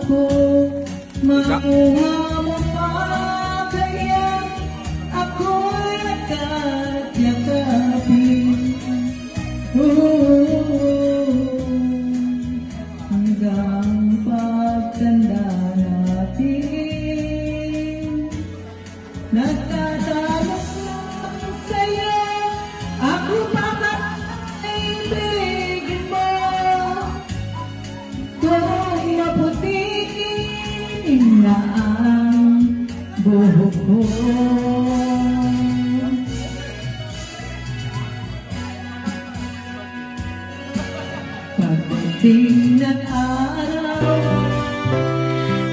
ko makuha mo pa, kaya ako'y nagkatyakapin. Hanggang pagtanda natin, nagtatanong lang sa'yo, ako pa ba kaibigan mo? Kung maputiin na ang buhok ko, pagdating ng araw,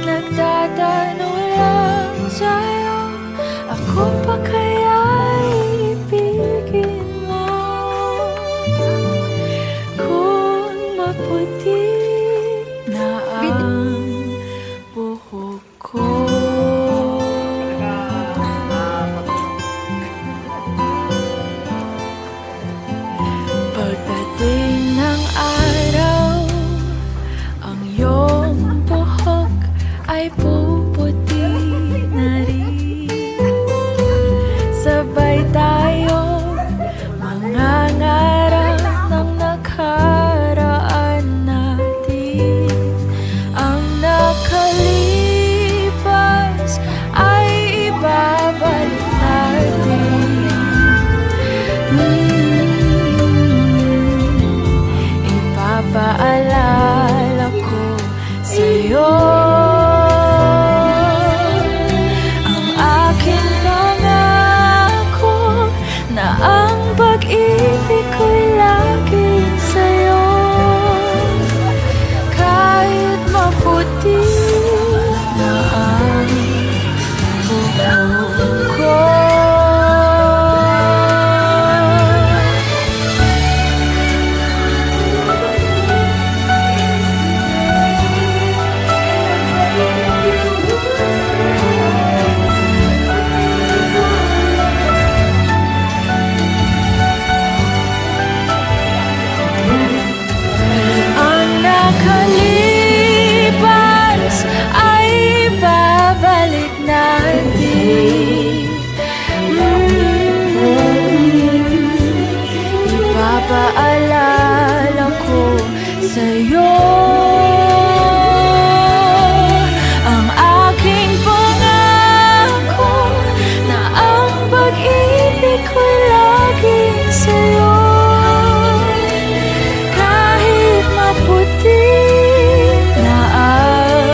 nagtatanong lang sa'yo, ako pa kaya'y ibigin mo? Kung maputi na ang buhok ko. Pagdating ng araw, ang iyong buhok ay puputi na rin. Sabay tayo mangangarap ng nakaraan natin. Ang nakalipas ay ibabalik natin. Ipapaalala ko sa'yo ang aking pangako na ang pag-ibig ko'y laging sa'yo. Kahit maputi na ang buhok ko. Ang nakalipas ay babalik natin. Ipapaalala ko sa'yo